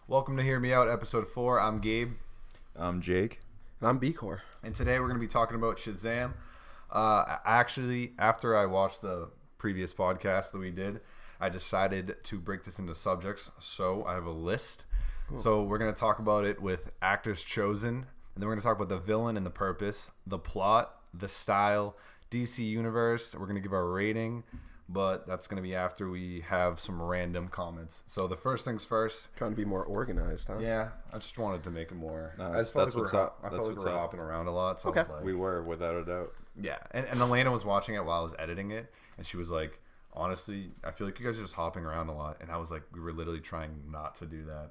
Welcome to Hear Me Out, episode 4. I'm Gabe. I'm Jake. And I'm B-Core. And today we're going to be talking about Shazam. Actually, after I watched the previous podcast that we did, I decided to break this into subjects. So I have a list. Cool. So we're going to talk about it with actors chosen. And then we're going to talk about the villain and the purpose, the plot, the style, DC Universe. We're going to give our rating. But that's going to be after we have some random comments. So the first things first. Trying to be more organized, huh? Yeah, I just wanted to make it more. I just felt like we were hopping around a lot. So okay. I was like, we were, without a doubt. Yeah, and Elena was watching it while I was editing it, and she was like, honestly, I feel like you guys are just hopping around a lot. And I was like, we were literally trying not to do that.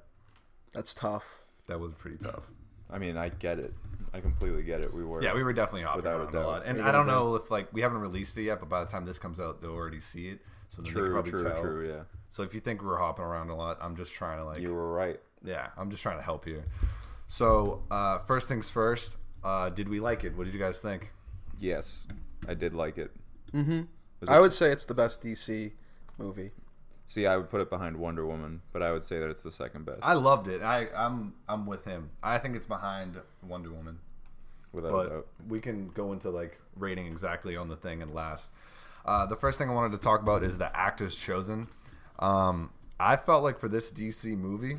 That's tough. That was pretty tough. I mean, I get it. I completely get it. We were definitely hopping around a lot. And I don't know if, like, we haven't released it yet, but by the time this comes out, they'll already see it. So then they can probably tell. True, yeah. So if you think we were hopping around a lot, I'm just trying to, like... You were right. Yeah, I'm just trying to help you. So, first things first, did we like it? What did you guys think? Yes, I did like it. Mm-hmm. I would say it's the best DC movie. See, I would put it behind Wonder Woman, but I would say that it's the second best. I loved it. I'm with him. I think it's behind Wonder Woman. Without a doubt. We can go into, like, rating exactly on the thing and last. The first thing I wanted to talk about is the actors chosen. I felt like for this DC movie,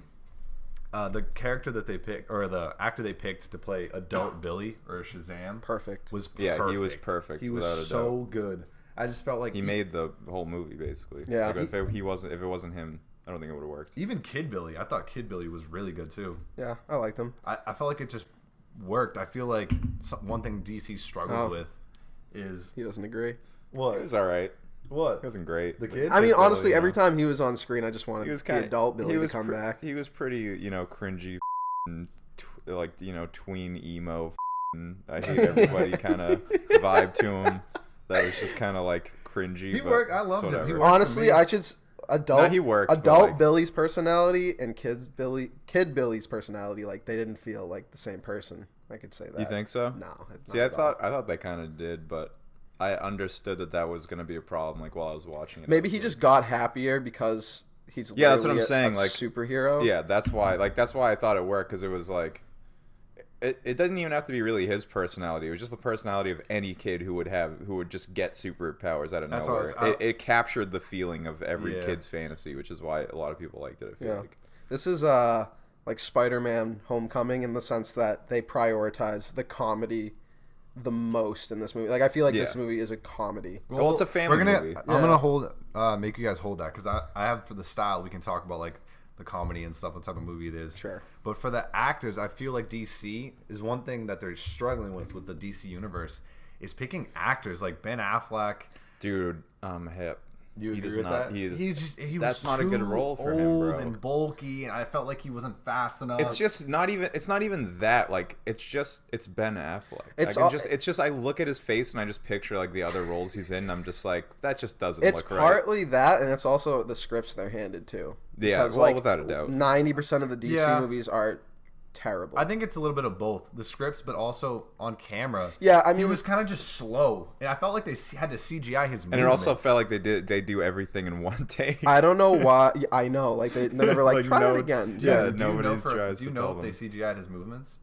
the character that they picked, or the actor they picked to play adult Billy or Shazam, perfect. Was perfect. Yeah, he was perfect. He was so good. I just felt like he made the whole movie basically. Yeah. Like if it wasn't him, I don't think it would have worked. Even Kid Billy, I thought Kid Billy was really good too. Yeah, I liked him. I felt like it just worked. I feel like one thing DC struggles with is he doesn't agree. What? It was all right. What? It wasn't great. The kid? I mean, honestly, every time he was on screen, I just wanted the adult Billy to come back. He was pretty, cringy, tween emo. I hate everybody kind of vibe to him. That was just kind of like cringy. He worked. I loved him. He worked honestly, I should adult like, Billy's personality and kid Billy's personality, like they didn't feel like the same person. I could say that. You think so? No. See, I thought they kind of did, but I understood that was going to be a problem. Like while I was watching it, maybe he just got happier because he's that's what I'm saying. Like superhero. Yeah, that's why. Like that's why I thought it worked because it was like. It doesn't even have to be really his personality. It was just the personality of any kid who would just get superpowers out of nowhere. It captured the feeling of every kid's fantasy, which is why a lot of people liked it. I feel like this is like Spider-Man: Homecoming in the sense that they prioritize the comedy the most in this movie. Like I feel like this movie is a comedy. Well, it's a family movie. I'm gonna make you guys hold that because I have for the style we can talk about like the comedy and stuff, what type of movie it is. Sure. But for the actors, I feel like DC is one thing that they're struggling with the DC universe is picking actors like Ben Affleck. Dude, I'm hip. You agree with that? That's not a good role for him, bro. Old and bulky, and I felt like he wasn't fast enough. It's not even that. Like it's Ben Affleck. I look at his face and I just picture like the other roles he's in. And I'm just like that just doesn't look right. It's partly that, and it's also the scripts they're handed to. Yeah, well, without a doubt. 90% of the DC movies are terrible. I think it's a little bit of both the scripts, but also on camera. Yeah, I mean, he was kind of just slow, and I felt like they had to CGI his movements. And it also felt like they do everything in one take. I don't know why. I know, like they never like try it again. Yeah, nobody tries to tell them. Do you know if they CGI'd his movements?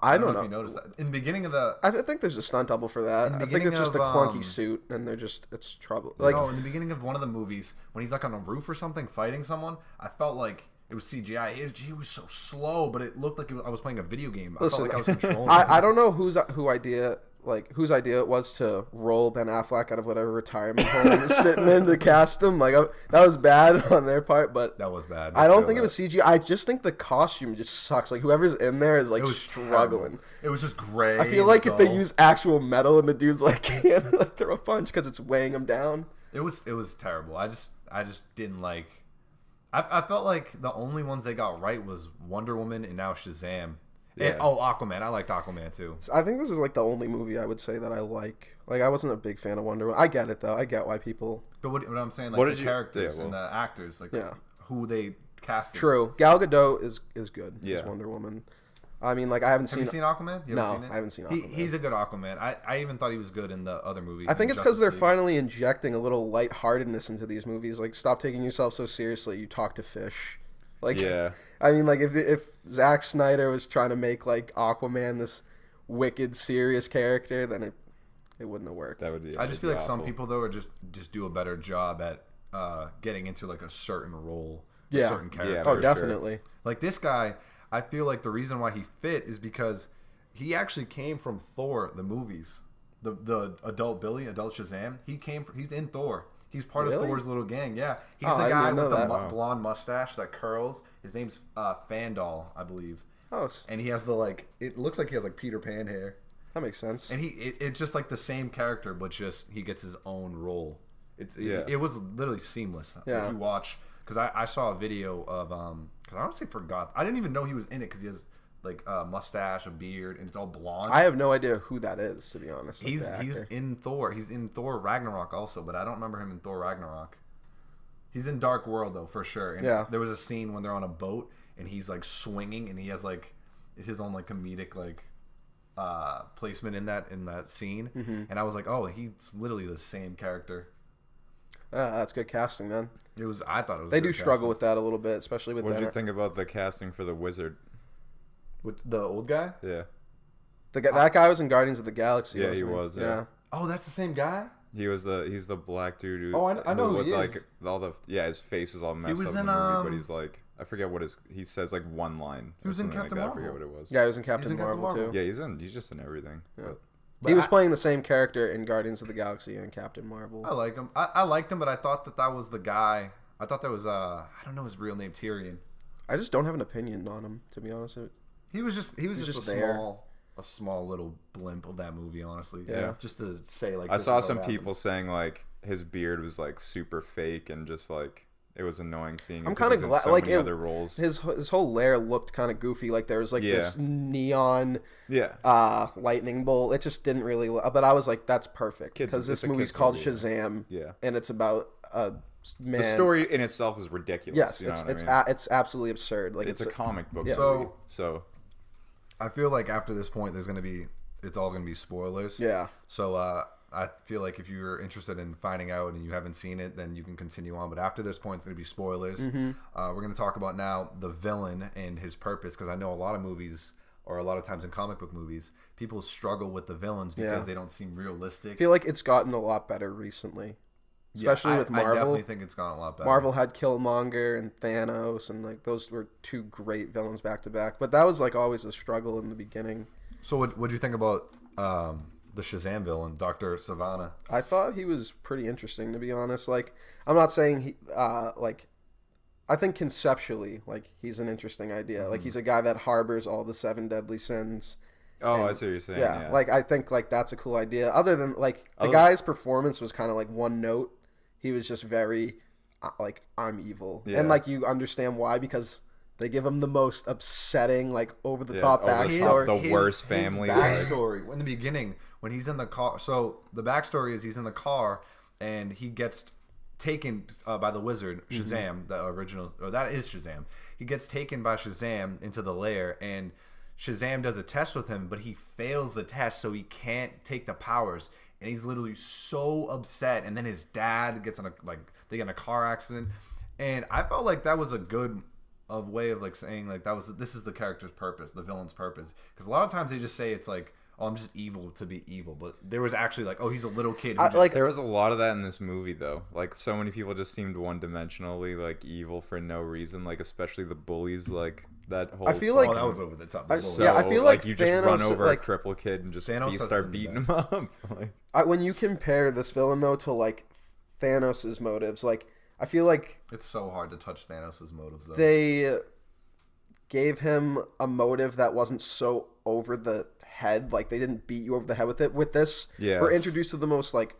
I don't know. If you noticed that in the beginning of the. I think there's a stunt double for that. I think it's just a clunky suit, and it's trouble. Like in the beginning of one of the movies, when he's like on a roof or something fighting someone, I felt like. It was CGI. He was so slow, but it looked like I was playing a video game. I felt like I was controlling. I don't know whose idea it was to roll Ben Affleck out of whatever retirement home he's sitting in to cast him. Like that was bad on their part, but that was bad. I don't think it was CGI. I just think the costume just sucks. Like whoever's in there is like struggling. Terrible. It was just gray. I feel like if they use actual metal and the dude's like can't like throw a punch because it's weighing him down. It was terrible. I just didn't like. I felt like the only ones they got right was Wonder Woman and now Shazam. Yeah. And, Aquaman. I liked Aquaman too. So I think this is like the only movie I would say that I like. Like I wasn't a big fan of Wonder Woman. I get it though. I get why people. But what I'm saying, like the characters and the actors, like who they casted. True. Gal Gadot is good. Yeah. As Wonder Woman. I mean, like I haven't seen. Have you seen Aquaman? I haven't seen Aquaman. He's a good Aquaman. I even thought he was good in the other movie. I think it's because they're finally injecting a little lightheartedness into these movies. Like, stop taking yourself so seriously. You talk to fish. Like, yeah. I mean, like if Zack Snyder was trying to make like Aquaman this wicked, serious character, then it wouldn't have worked. That would be. I just feel like awful. some people though are just do a better job at getting into like a certain role, Yeah. a certain character. Yeah, Oh, for definitely. Like this guy, I feel like the reason why he fit is because he actually came from Thor the movies, the adult Shazam. He's in Thor. He's part of Really? Thor's little gang. Yeah, he's Oh, the I didn't guy know with the that. blonde mustache that curls. His name's Fandal, I believe. Oh, And he has the like. It looks like he has like Peter Pan hair. that makes sense. And it's just like the same character, but just he gets his own role. Yeah. It was literally seamless. Yeah. If you watch, because I saw a video of because I honestly forgot. I didn't even know he was in it because he has like a mustache, a beard, and it's all blonde. I have no idea who that is, to be honest. Like he's the actor. in Thor. He's in Thor Ragnarok also, but I don't remember him in Thor Ragnarok. He's in Dark World though for sure. And Yeah. there was a scene when they're on a boat and he's like swinging and he has like his own like comedic like placement in that scene. Mm-hmm. And I was like, oh, he's literally the same character. That's good casting then. I thought it was. They good do struggle casting. with that a little bit, especially with What did you that. think about the casting for the Wizard? With the old guy. Yeah. That guy was in Guardians of the Galaxy. Yeah, he wasn't was, yeah. Oh, that's the same guy. He's the black dude who. Oh, I know who with he is. like all the his face is all messed was up in in, the movie, but he's like I forget what he says like one line. He was in or something Captain like that. I Marvel. forget what it was. Yeah, he was in Captain in Captain Marvel Marvel. too. Yeah, he's just in everything. Yeah. But He was playing the same character in Guardians of the Galaxy and Captain Marvel. I like him. I liked him, but I thought that was the guy. I thought that was I don't know his real name, Tyrion. I just don't have an opinion on him, to be honest. He was just just a there. small little blimp of that movie, honestly. Yeah. Just to say like I this saw is how some it people happens. saying like his beard was like super fake and just like it was annoying seeing him. I'm 'cause kind of he's in glad, so like many other roles. his whole lair looked kind of goofy. Like there was like Yeah. this neon Yeah. lightning bolt. It just didn't really. But I was like, that's perfect Kids- because this it's a movie's kids called movie. Shazam. Yeah. and it's about a man. The story in itself is ridiculous. Yes, you know it's what it's I mean? it's absolutely absurd. Like It's a comic book Yeah. movie. So I feel like after this point, it's all gonna be spoilers. yeah. So I feel like if you're interested in finding out and you haven't seen it, then you can continue on. But after this point, it's going to be spoilers. Mm-hmm. We're going to talk about now the villain and his purpose, because I know a lot of movies, or a lot of times in comic book movies, people struggle with the villains because Yeah. they don't seem realistic. I feel like it's gotten a lot better recently, especially with I Marvel. definitely think it's gone a lot better. Marvel had Killmonger and Thanos, and like those were two great villains back to back. But that was like always a struggle in the beginning. So what do you think about the Shazam villain, Dr. Savannah? I thought he was pretty interesting, to be honest. Like, I'm not saying he, like, I think conceptually, like, he's an interesting idea. Like, he's a guy that harbors all the 7 deadly sins. I see what you're saying. Yeah, Yeah. like, I think, like, that's a cool idea. Other than, like, the Other- guy's performance was kind of, like, one note. He was just very, like, I'm evil. Yeah. And, like, you understand why, because they give him the most upsetting, like, over-the-top over the top, backstory. the worst family, His like- backstory in the beginning when he's in the car. So the backstory is he's in the car and he gets taken by the wizard Shazam, the original, or that is Shazam. He gets taken by Shazam into the lair, and Shazam does a test with him, but he fails the test, so he can't take the powers. And he's literally so upset. And then his dad gets they get in a car accident, and I felt like that was a good way of like saying like this is the character's purpose, the villain's purpose. Because a lot of times they just say it's like, oh, I'm just evil to be evil, but there was actually like, oh, he's a little kid. Who just, There was a lot of that in this movie, though. Like, so many people just seemed one-dimensionally, like, evil for no reason. Like, especially the bullies, like, that whole... I feel like- oh, that was over the top. So, Yeah, I feel like you just run Thanos, over like- a crippled kid and just Thanos has start been the beating him up. Like, When you compare this villain, though, to, like, Thanos' motives, like, I feel like It's so hard to touch Thanos' motives, though. they gave him a motive that wasn't so over the head. Like, they didn't beat you over the head with it. With this, Yeah. we're introduced to the most, like,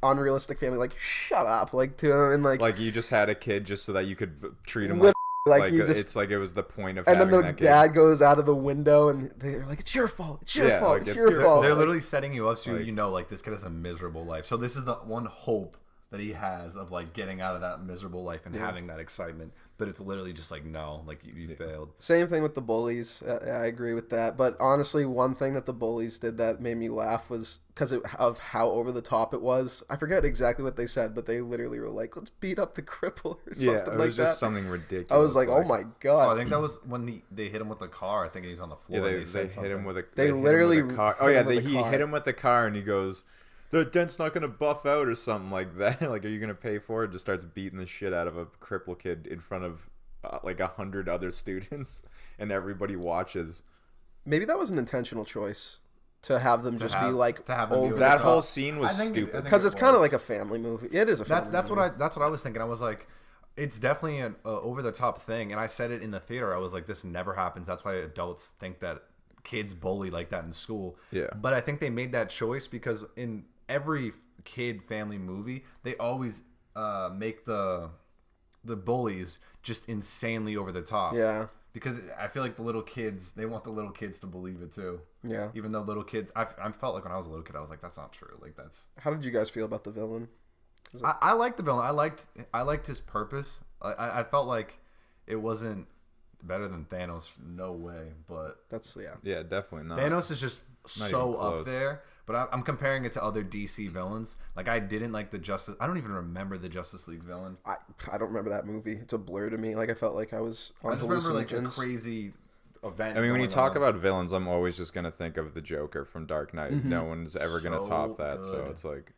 unrealistic family. Like, shut up. Like, to him, and, like you just had a kid just so that you could treat him Literally, like, like, you just... it's like it was the point of And then having the that dad kid. goes out of the window, and they're like, it's your fault. It's your Yeah, fault. like, It's it's your your- fault. They're Like, literally setting you up so like- you know, like, this kid has a miserable life. So this is the one hope that he has of like getting out of that miserable life and having that excitement, but it's literally just like no, like you failed. Same thing with the bullies. I agree with that. But honestly, one thing that the bullies did that made me laugh was because of how over the top it was. I forget exactly what they said, but they literally were like, "Let's beat up the cripple" or something like that. Yeah, it was just something ridiculous. I was like, "Oh my god!" Oh, I think that was when they hit him with the car. I think he's on the floor. Yeah, they hit him with a. They literally hit him with a car. Oh yeah, he hit him with the car, and he goes, "The dent's not gonna buff out," or something like that. Like, are you gonna pay for it? Just starts beating the shit out of a cripple kid in front of like 100 other students, and everybody watches. Maybe that was an intentional choice to have them just be like over that whole scene was stupid because it's kind of like a family movie. It is a family that's movie. what I was thinking. I was like, it's definitely an over the top thing, and I said it in the theater. I was like, this never happens. That's why adults think that kids bully like that in school. Yeah, but I think they made that choice because in every kid family movie, they always make the bullies just insanely over the top. Yeah. Because I feel like the little kids, they want the little kids to believe it too. Yeah. Even though little kids, I felt like when I was a little kid, I was like, that's not true. Like that's. How did you guys feel about the villain? I liked the villain. I liked his purpose. I felt like it wasn't better than Thanos. No way. But that's yeah, definitely not. Thanos is just so up there. But I'm comparing it to other DC villains. Like I didn't like the Justice. I don't even remember the Justice League villain. I don't remember that movie. It's a blur to me. Like I felt like I was on I just remember like a crazy event. I mean, when you talk about villains, I'm always just gonna think of the Joker from Dark Knight. Mm-hmm. No one's ever gonna top that. Good. So it's like,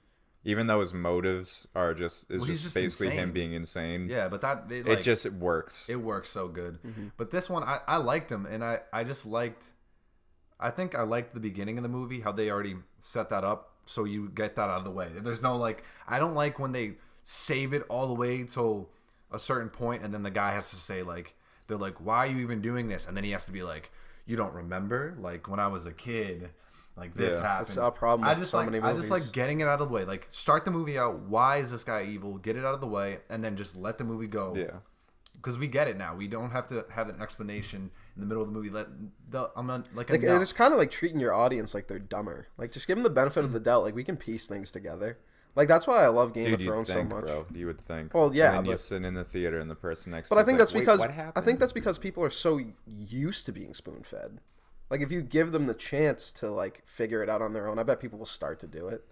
even though his motives are just basically insane. Him being insane. Yeah, but it just works. It works so good. Mm-hmm. But this one, I liked him, and I just liked. I think I liked the beginning of the movie, how they already set that up so you get that out of the way. There's no like, I don't like when they save it all the way till a certain point and then the guy has to say like, they're like, why are you even doing this? And then he has to be like, you don't remember? Like when I was a kid, like this happened. That's a problem with so many movies. I just like getting it out of the way. Like start the movie out, why is this guy evil? Get it out of the way and then just let the movie go. Yeah. Because we get it now. We don't have to have an explanation in the middle of the movie. It's kind of like treating your audience like they're dumber. Like just give them the benefit of the doubt. Like we can piece things together. Like that's why I love Game of Thrones so much. Bro, you would think. Well, yeah. And then you sit in the theater and the person next. But I think that's because people are so used to being spoon fed. Like if you give them the chance to like figure it out on their own, I bet people will start to do it.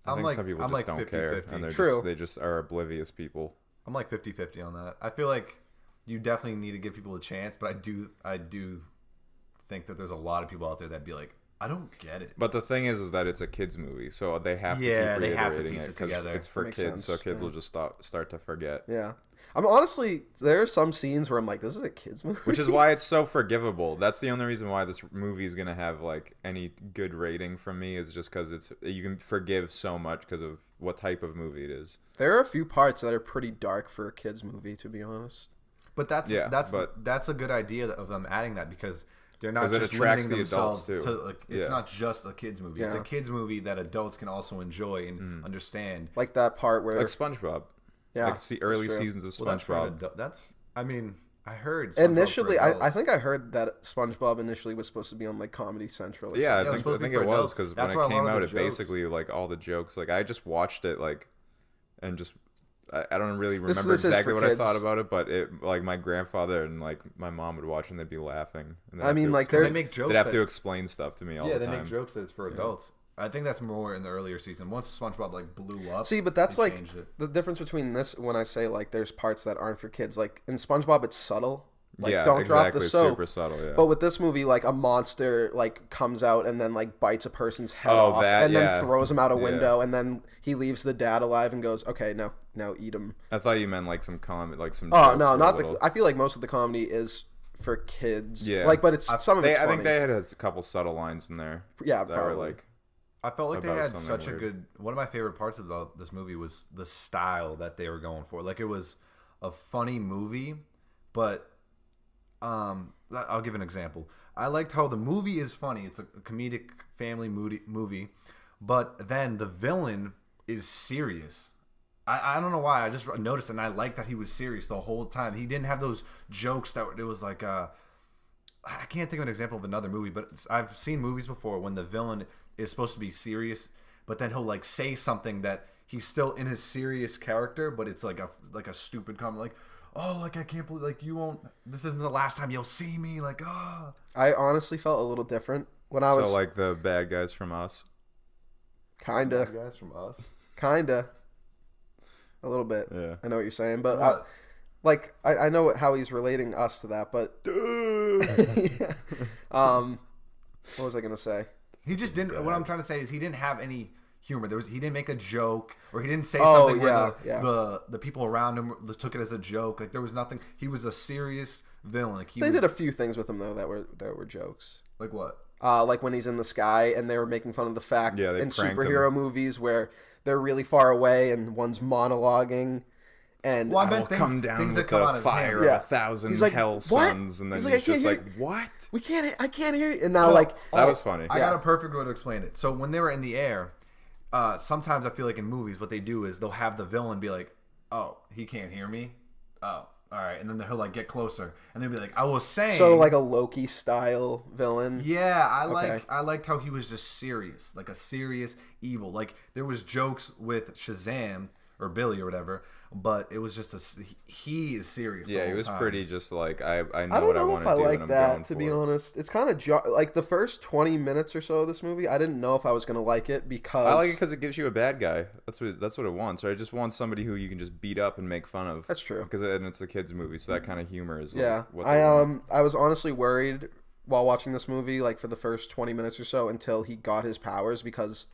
I think some people just don't care, and they just are oblivious people. I'm like 50-50 on that. I feel like you definitely need to give people a chance, but I do think that there's a lot of people out there that'd be like, I don't get it. But the thing is that it's a kids movie, so they have to keep reiterating it because it's for kids, sense. So kids will just start to forget. Yeah. I'm honestly, there are some scenes where I'm like, this is a kids movie. Which is why it's so forgivable. That's the only reason why this movie is gonna have like any good rating from me is just because you can forgive so much because of what type of movie it is. There are a few parts that are pretty dark for a kids movie, to be honest. But that's a good idea of them adding that because they're not just limiting themselves to like it's not just a kids movie. Yeah. It's a kids movie that adults can also enjoy and understand. Like that part where like SpongeBob. Yeah, like the early seasons of SpongeBob. I heard initially. I think I heard that SpongeBob initially was supposed to be on like Comedy Central. Yeah, I think it was because when it came out, it basically like all the jokes. Like I just watched it like, and just I don't really remember exactly what I thought about it, but it like my grandfather and like my mom would watch and they'd be laughing. And I mean, like they make jokes. They'd have to explain stuff to me all the time. Yeah, they make jokes that it's for adults. I think that's more in the earlier season. Once SpongeBob like blew up. See, but that's like the difference between this when I say like there's parts that aren't for kids. Like in SpongeBob, it's subtle. Like, don't drop the soap. Super subtle, yeah. But with this movie, like a monster like comes out and then like bites a person's head off and then throws him out a window and then he leaves the dad alive and goes, okay, now eat him. I thought you meant like some comedy, like some. Oh no, not the. I feel like most of the comedy is for kids. Yeah, like but it's some of it's funny. I think they had a couple subtle lines in there. Yeah, that were like. I felt like they had such a good. One of my favorite parts about this movie was the style that they were going for. Like it was a funny movie, but I'll give an example. I liked how the movie is funny. It's a comedic family movie, but then the villain is serious. I don't know why. I just noticed, and I liked that he was serious the whole time. He didn't have those jokes that it was like I can't think of an example of another movie, but I've seen movies before when the villain is supposed to be serious, but then he'll like say something that he's still in his serious character, but it's like a stupid comment, like, oh, like I can't believe, like you won't. This isn't the last time you'll see me, like ah. I honestly felt a little different when I was. So like the bad guys from Us. Kinda. Bad guys from Us. Kinda. A little bit. Yeah. I know what you're saying, but I know how he's relating us to that, but yeah. What was I gonna say? He just didn't. What I'm trying to say is he didn't have any humor. He didn't make a joke, or he didn't say something where the people around him took it as a joke. Like there was nothing. He was a serious villain. Like they did a few things with him though that were jokes. Like what? Like when he's in the sky and they were making fun of the fact in superhero movies where they're really far away and one's monologuing. And I meant come down with the fire of 1,000 hell suns, and then he's just like, "What? I can't hear you." And now, that was funny. I got a perfect way to explain it. So when they were in the air, sometimes I feel like in movies, what they do is they'll have the villain be like, "Oh, he can't hear me. Oh, all right," and then he'll like get closer, and they'll be like, "I was saying." So like a Loki style villain. Yeah, I liked how he was just serious, like a serious evil. Like there was jokes with Shazam or Billy or whatever. But it was just he is serious. Yeah, he was pretty just like I know what I want to do. I don't know if I like that, to be honest. It's kind of like the first 20 minutes or so of this movie. I didn't know if I was gonna like it because I like it because it gives you a bad guy. That's what it wants. Right? It just wants somebody who you can just beat up and make fun of. That's true. Because it's a kids movie, so that kind of humor is what I was honestly worried while watching this movie, like for the first 20 minutes or so, until he got his powers, because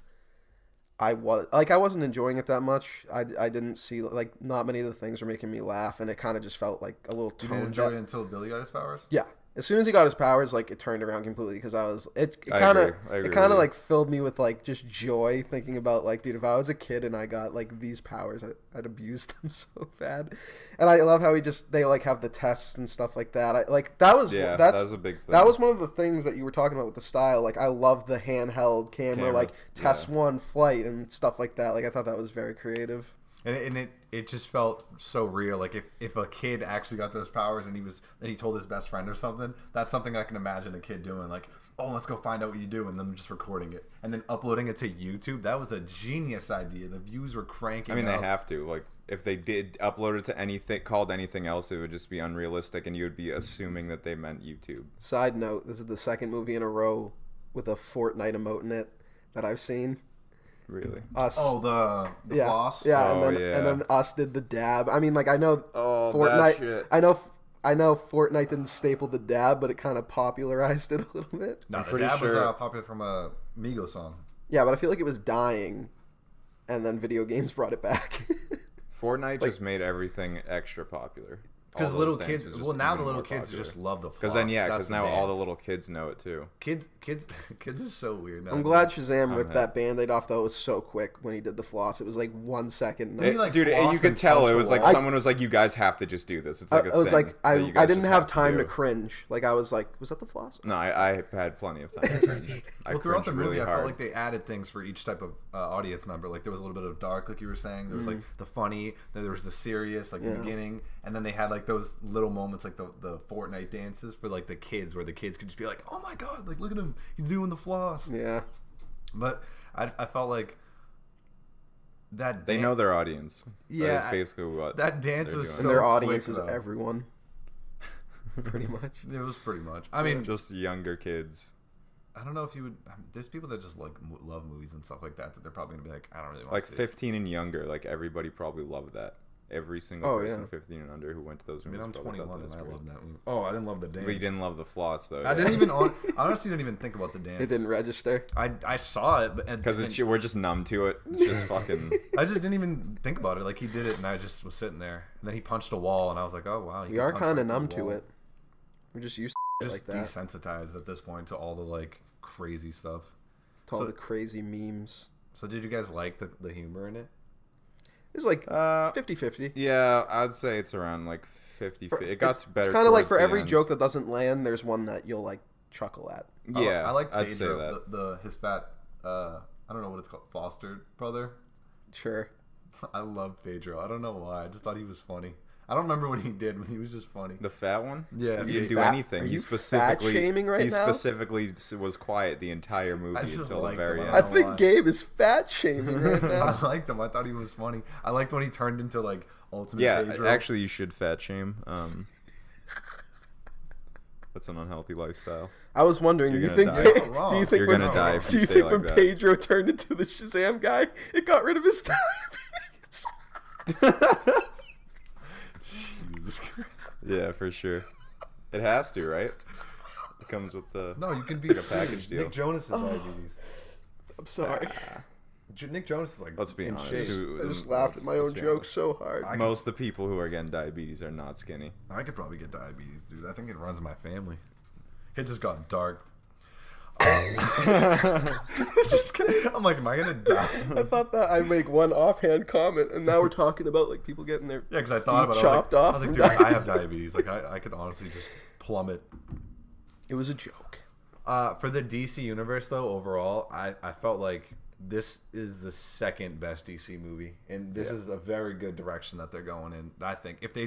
I wasn't enjoying it that much. I didn't see, like, not many of the things were making me laugh, and it kind of just felt like a little tone. You didn't enjoy it until Billy got his powers? Yeah. As soon as he got his powers, like, it turned around completely, because it kind of like filled me with like just joy thinking about, like, dude, if I was a kid and I got like these powers, I'd abuse them so bad. And I love how they like have the tests and stuff like that. That was a big thing. That was one of the things that you were talking about with the style. Like I love the handheld camera, like test one flight and stuff like that. Like I thought that was very creative. And it just felt so real. Like if a kid actually got those powers and he told his best friend or something, that's something I can imagine a kid doing. Like, oh, let's go find out what you do, and then just recording it and then uploading it to YouTube. That was a genius idea. The views were cranking. I mean, they have to. Like, if they did upload it to anything else, it would just be unrealistic, and you would be assuming that they meant YouTube. Side note: this is the second movie in a row with a Fortnite emote in it that I've seen. Really? Us. Oh, the floss? Yeah, and then us did the dab. I mean, like, I know Fortnite. Shit. I know Fortnite didn't staple the dab, but it kind of popularized it a little bit. No, the dab was popular from a Migos song. Yeah, but I feel like it was dying, and then video games brought it back. Fortnite just made everything extra popular. Because little kids, now the little kids just love the floss. Because now all the little kids know it too. Kids are so weird now. I'm glad Shazam ripped that Band-Aid off, though. It was so quick when he did the floss. It was like 1 second. Dude, and you could tell it was like someone was like, "You guys have to just do this." It's like I didn't have time to cringe. Like I was like, "Was that the floss?" No, I had plenty of time to cringe. Throughout the movie, I felt like they added things for each type of audience member. Like there was a little bit of dark, like you were saying. There was like the funny. Then there was the serious, like the beginning, and then they had like those little moments, like the Fortnite dances for like the kids, where the kids could just be like, "Oh my god, like look at him, he's doing the floss." Yeah, but I felt like that they know their audience. Yeah, that's basically what that dance was. So and their audience quick, is everyone. Pretty much. It was pretty much. I mean, just younger kids. I don't know if you would. There's people that just like love movies and stuff like that. That they're probably gonna be like, I don't really want to see 15 and younger. Like everybody probably loved that. Every single person 15 and under who went to those movies. I mean, I'm 21 and I love that movie. Oh, I didn't love the dance. But you didn't love the floss, though. I didn't even. I honestly didn't even think about the dance. It didn't register. I saw it, but because we're just numb to it. It's just fucking. I just didn't even think about it. Like he did it, and I just was sitting there, and then he punched a wall, and I was like, oh wow. We are kind of numb to it. We're just used to just like that. Desensitized at this point to all the like crazy stuff. To all the crazy memes. So did you guys like the humor in it? It's like 50-50. Yeah, I'd say it's around like 50-50. It got better. It's kind of like for every joke that doesn't land, there's one that you'll like chuckle at. Yeah, I like Pedro, I'd say that. His fat, I don't know what it's called, foster brother. Sure. I love Pedro. I don't know why. I just thought he was funny. I don't remember what he did, but he was just funny. The fat one? Yeah. He didn't do anything. Are He you specifically fat-shaming right he now? specifically was quiet the entire movie until the very end. I think Gabe is fat shaming right now. I liked him. I thought he was funny. I liked when he turned into like Ultimate Pedro. Actually, you should fat shame. That's an unhealthy lifestyle. I was wondering, do you think You're gonna die if you stay like when that. Pedro turned into the Shazam guy, it got rid of his diabetes? Jesus Christ. Yeah, for sure. It has to, right? It comes with the No, you can be like a package deal. Nick Jonas has diabetes. I'm sorry. Nick Jonas is like. Let's be honest. Shape. I just laughed at my own joke so hard. Most of the people who are getting diabetes are not skinny. I could probably get diabetes, dude. I think it runs in my family. It just got dark. I'm like, am I gonna die? I thought that I'd make one offhand comment, and now we're talking about like people getting their Yeah, because I thought about it. chopped off. I was like, dude, I have diabetes. Like, I could honestly just plummet. It was a joke. For the DC universe, though, overall, I felt like this is the second best DC movie, and this is a very good direction that they're going in. I think if they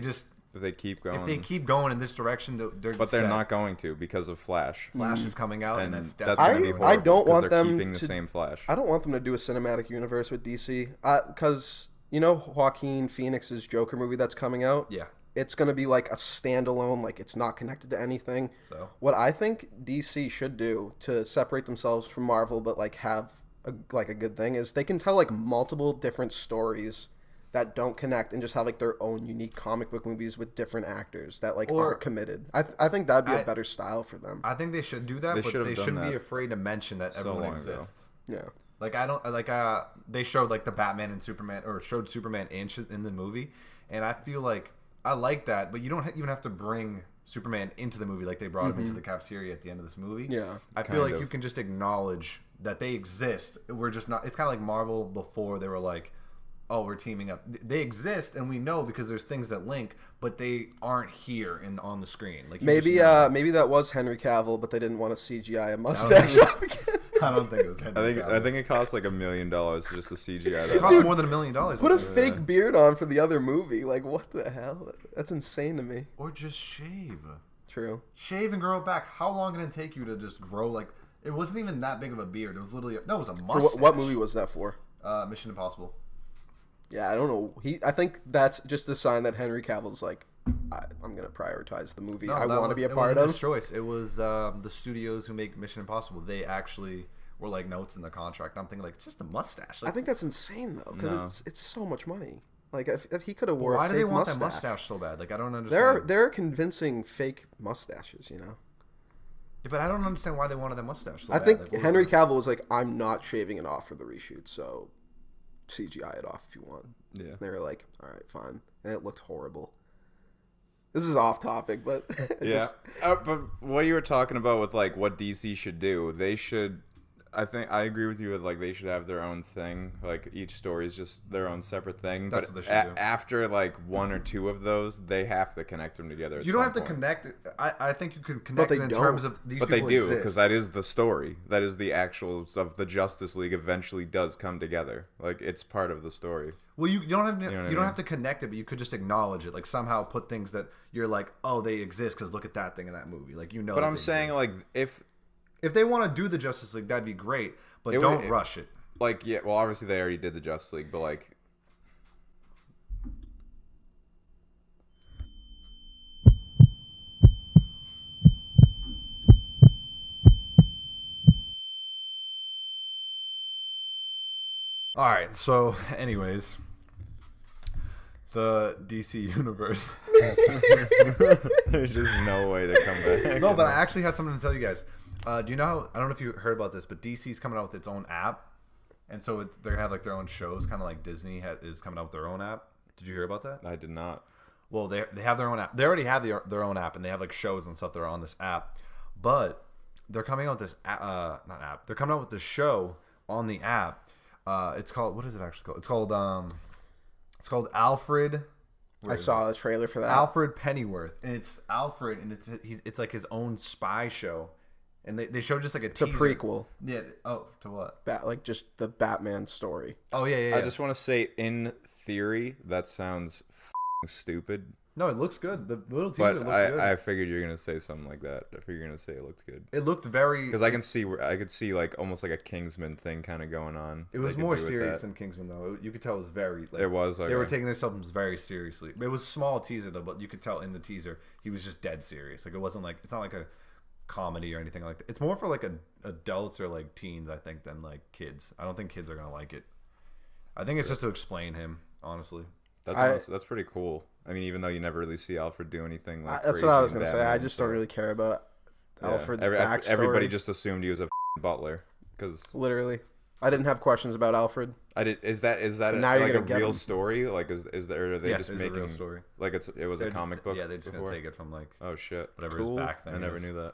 keep going in this direction, they're not going to because of Flash. Flash is coming out, and that's gonna be horrible. I don't want they're them keeping the same Flash. I don't want them to do a cinematic universe with DC, because you know Joaquin Phoenix's Joker movie that's coming out. Yeah. It's going to be like a standalone, like it's not connected to anything. So what I think DC should do to separate themselves from Marvel, but like have a good thing, is they can tell like multiple different stories that don't connect and just have like their own unique comic book movies with different actors that like aren't committed. I think that'd be a better style for them. I think they should do that, but they shouldn't be afraid to mention that everyone exists. Yeah. Like I don't like they showed like the Batman and Superman, or showed Superman in the movie, and I feel like I like that, but you don't even have to bring Superman into the movie like they brought him into the cafeteria at the end of this movie. Yeah. I feel like you can just acknowledge that they exist. We're just not. It's kind of like Marvel before they were like, oh, we're teaming up. They exist, and we know because there's things that link, but they aren't here on the screen. Like maybe that was Henry Cavill, but they didn't want to CGI a mustache off again. I don't think it was Henry Cavill. I think it cost like $1 million just to CGI that. It cost more than $1 million. Put a fake beard on for the other movie. Like, what the hell? That's insane to me. Or just shave. True. Shave and grow it back. How long did it take you to just grow like? It wasn't even that big of a beard. It was literally it was a mustache. What movie was that for? Mission Impossible. Yeah, I don't know. I think that's just a sign that Henry Cavill's like, I'm gonna prioritize the movie I want to be a part of. It was his choice. It was the studios who make Mission Impossible. They actually were like notes in the contract. I'm thinking like it's just a mustache. Like, I think that's insane though, because it's so much money. Like if he could have wore why a do fake they want mustache. that mustache so bad? Like I don't understand. There are convincing fake mustaches, you know. Yeah, but I don't understand why they wanted that mustache so I bad. think like, Henry Cavill was like, I'm not shaving it off for the reshoot, so CGI it off if you want. Yeah. And they were like, all right, fine. And it looked horrible. This is off topic, but yeah. But what you were talking about with like what DC should do, they should. I think I agree with you with like they should have their own thing. Like each story is just their own separate thing. That's but what they should do. After like one or two of those, they have to connect them together. You don't have to connect it. I think you can connect it in terms of these but people they do exist. because that is the story. That is the actual of the Justice League eventually does come together. Like it's part of the story. Well, you don't have to, You know what I you mean? don't have to connect it, but you could just acknowledge it. Like somehow put things that you're like, oh, they exist because look at that thing in that movie. Like you know. But that I'm they saying exist. like if they want to do the Justice League, that'd be great. But don't rush it. Like yeah, well obviously they already did the Justice League, but like. All right. So, anyways, the DC universe. There's just no way to come back. No, but I actually had something to tell you guys. Do you know how? I don't know if you heard about this, but DC's coming out with its own app, and so they're gonna have like their own shows, kind of like Disney is coming out with their own app. Did you hear about that? I did not. Well, they have their own app. They already have their own app, and they have like shows and stuff that are on this app. But they're coming out with this not app. They're coming out with this show on the app. It's called, what is it actually called? It's called Alfred. I saw a trailer for that. Alfred Pennyworth, and it's Alfred, and it's like his own spy show, and they showed just like It's a prequel. Yeah. Oh, to what? Like just the Batman story. Oh yeah. I just want to say, in theory, that sounds stupid. No, it looks good. The little teaser looked good. I figured you're gonna say something like that. I figured you're gonna say it looked good. It looked very because I could see like almost like a Kingsman thing kind of going on. It was more serious than Kingsman though. You could tell it was very. Like, it was. Okay. They were taking themselves very seriously. It was a small teaser though, but you could tell in the teaser he was just dead serious. Like it wasn't like it's not like a comedy or anything like that. It's more for like adults or like teens, I think, than like kids. I don't think kids are gonna like it. I think it's just to explain him, honestly. That's pretty cool. I mean, even though you never really see Alfred do anything like that's what I was gonna say. I just don't really care about Alfred's backstory. Everybody just assumed he was a butler because literally, I didn't have questions about Alfred. I did. Is that like a real story? Like is there? Are they just making a real story? Like it was a comic book. Yeah, they're just gonna take it from like whatever cool. his back thing. I never knew that.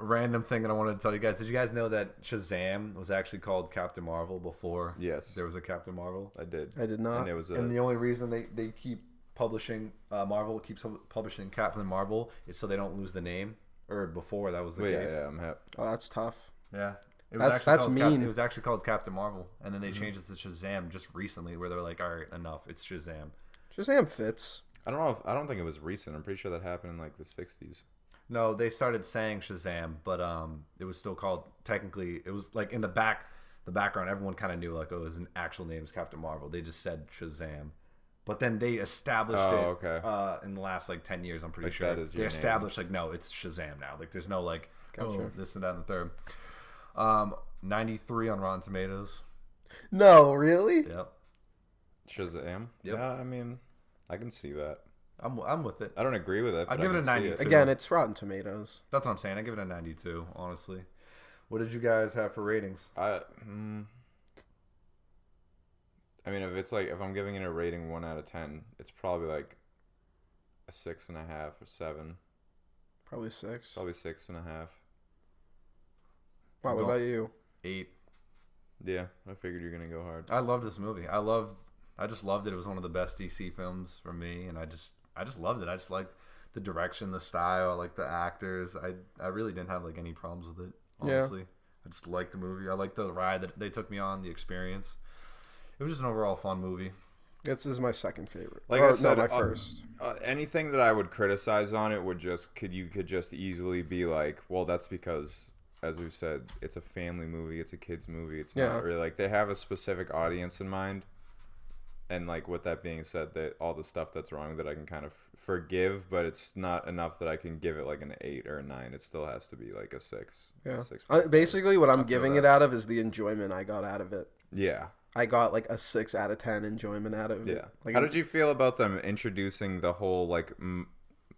Random thing that I wanted to tell you guys. Did you guys know that Shazam was actually called Captain Marvel before there was a Captain Marvel? I did. I did not. And the only reason they keep publishing, Marvel keeps publishing Captain Marvel is so they don't lose the name. Or before that was the case. Yeah, I'm happy. Oh, that's tough. Yeah. That's mean. It was actually called Captain Marvel. And then they changed it to Shazam just recently where they're like, all right, enough. It's Shazam. Shazam fits. I don't think it was recent. I'm pretty sure that happened in like the 60s. No, they started saying Shazam, but it was still called, technically, it was like in the background, everyone kind of knew like, oh, his actual name is Captain Marvel. They just said Shazam. But then they established in the last like 10 years, I'm pretty sure. They established like, no, it's Shazam now. Like there's no like, this and that and the third. 93 on Rotten Tomatoes. No, really? Yep. Shazam? Yep. Yeah, I mean, I can see that. I'm with it. I don't agree with it. I give it a 92. Again, it's Rotten Tomatoes. That's what I'm saying. I give it a 92, honestly. What did you guys have for ratings? I mean, if I'm giving it a rating 1 out of 10, it's probably like a 6.5 or 7. Probably 6. Probably 6.5. Wow, what about you? 8. Yeah, I figured you're gonna go hard. I love this movie. I just loved it. It was one of the best DC films for me, and I just loved it. I just liked the direction, the style, I liked the actors. I really didn't have like any problems with it, honestly. Yeah. I just liked the movie. I liked the ride that they took me on, the experience. It was just an overall fun movie. This is my second favorite. Like I said, my first. Anything that I would criticize on it would you could just easily be like, well, that's because, as we've said, it's a family movie, it's a kids movie. It's not really like they have a specific audience in mind. And like with that being said, that all the stuff that's wrong that I can kind of forgive, but it's not enough that I can give it like an 8 or a 9. It still has to be like a 6. Yeah. A 6. Basically, what I'm giving it out of is the enjoyment I got out of it. Yeah. I got like a 6 out of 10 enjoyment out of it. Yeah. Like, how did you feel about them introducing the whole like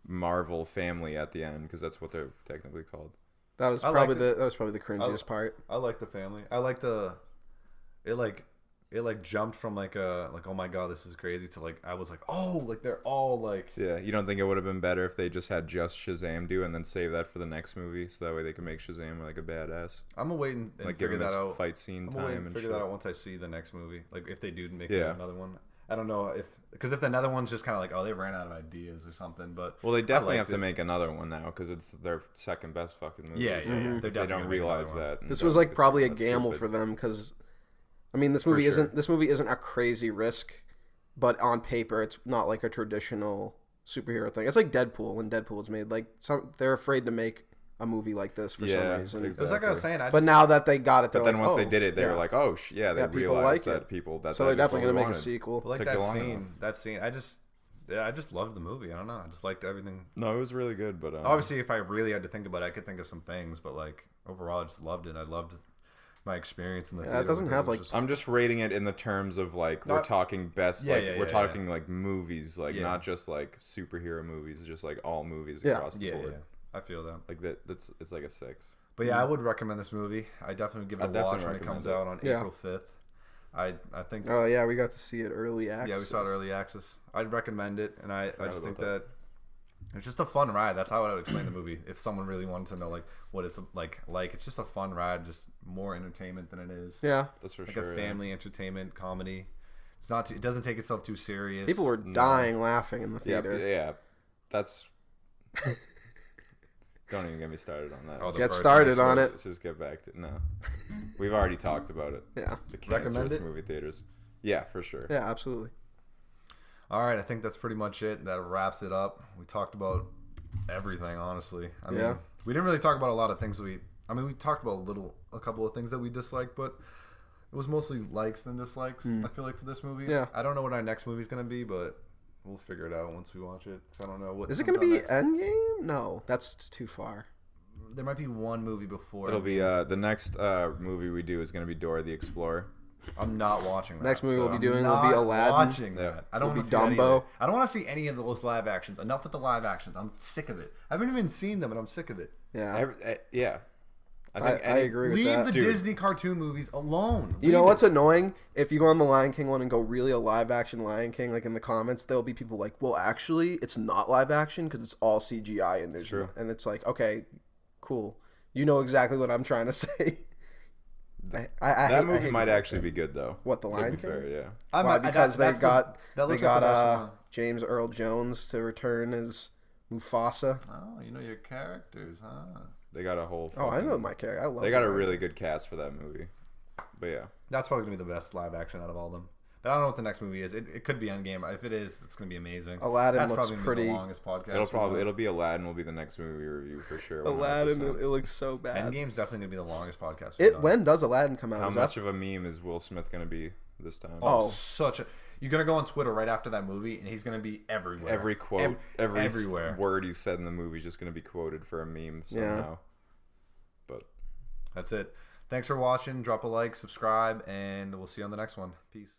Marvel family at the end? Because that's what they're technically called. That was probably the cringiest part. I like the family. I like it jumped from like oh my god, this is crazy to like I was like, oh, like they're all like. Yeah, you don't think it would have been better if they just had just Shazam do and then save that for the next movie so that way they can make Shazam like a badass? I'm gonna wait and like figure that out. Fight scene time and figure that out once I see the next movie. Like if they do make another one. I don't know because if another one's just kind of like, oh, they ran out of ideas or something. But well, they definitely have to make another one now because it's their second best fucking movie. Yeah, yeah. They don't realize that. This was like probably a gamble for them because, I mean, this movie isn't a crazy risk, but on paper, it's not like a traditional superhero thing. It's like Deadpool when Deadpool was made. Like they're afraid to make a movie like this for some reason. Exactly. It's like I was saying. But now that they got it, but then once they did it, they were like, "Oh, they realized that people that so they're definitely gonna make a sequel." But like that scene, I just loved the movie. I don't know, I just liked everything. No, it was really good. But obviously, if I really had to think about it, I could think of some things. But like overall, I just loved it. I loved my experience in the theater. It doesn't have like. I'm just rating it in the terms of like we're talking best. We're talking like movies, like not just like superhero movies, just like all movies across the board. Yeah. I feel that. Like it's like a 6. But yeah, I would recommend this movie. I definitely give it a watch when it comes out on April 5th. I think. Oh yeah, we got to see it early access. Yeah, we saw it early access. I'd recommend it, and I just think that it's just a fun ride. That's how I would explain the movie. If someone really wanted to know like what it's like it's just a fun ride, just more entertainment than it is. Yeah, that's for like sure. Like a family entertainment comedy. It's not. It doesn't take itself too serious. People were dying laughing in the theater. Yeah, that's. Don't even get me started on that. Get started on it. Let's just get back to We've already talked about it. Yeah. The cancerous movie theaters. Yeah, for sure. Yeah, absolutely. All right, I think that's pretty much it. That wraps it up. We talked about everything, honestly. I mean, we didn't really talk about a lot of things. We talked about a couple of things that we disliked, but it was mostly likes than dislikes. I feel like for this movie. Yeah. I don't know what our next movie's gonna be, but we'll figure it out once we watch it. 'Cause I don't know what. Is it gonna be Endgame? No, that's too far. There might be one movie before. It'll be the next movie we do is gonna be Dora the Explorer. I'm not watching that. Next movie we'll be doing will be Aladdin. Watching that. I don't want to see Dumbo. I don't want to see any of those live actions. Enough with the live actions. I'm sick of it. I haven't even seen them, and I'm sick of it. Yeah. Yeah. I agree with that. Leave the Disney cartoon movies alone. You know what's annoying? If you go on the Lion King one and go really a live action Lion King, like in the comments, there'll be people like, well, actually, it's not live action because it's all CGI and there's True. And it's like, okay, cool. You know exactly what I'm trying to say. That movie might actually be good though. What, the Lion King? Fair, yeah. Why? Because they got James Earl Jones to return as Mufasa. Oh, you know your characters, huh? They got a whole. I know my character. I love. They got a really good cast for that movie. But yeah, that's probably gonna be the best live action out of all of them. But I don't know what the next movie is. It could be Endgame. If it is, it's gonna be amazing. Aladdin looks pretty. Be the longest podcast. It'll be Aladdin. Will be the next movie we review for sure. 100%. Aladdin. It looks so bad. Endgame's definitely gonna be the longest podcast. When does Aladdin come out? How much of a meme is Will Smith gonna be this time? Oh, such a. You're gonna go on Twitter right after that movie, and he's gonna be everywhere. Every quote, everywhere. Word he said in the movie is just gonna be quoted for a meme somehow. Yeah. But that's it. Thanks for watching. Drop a like, subscribe, and we'll see you on the next one. Peace.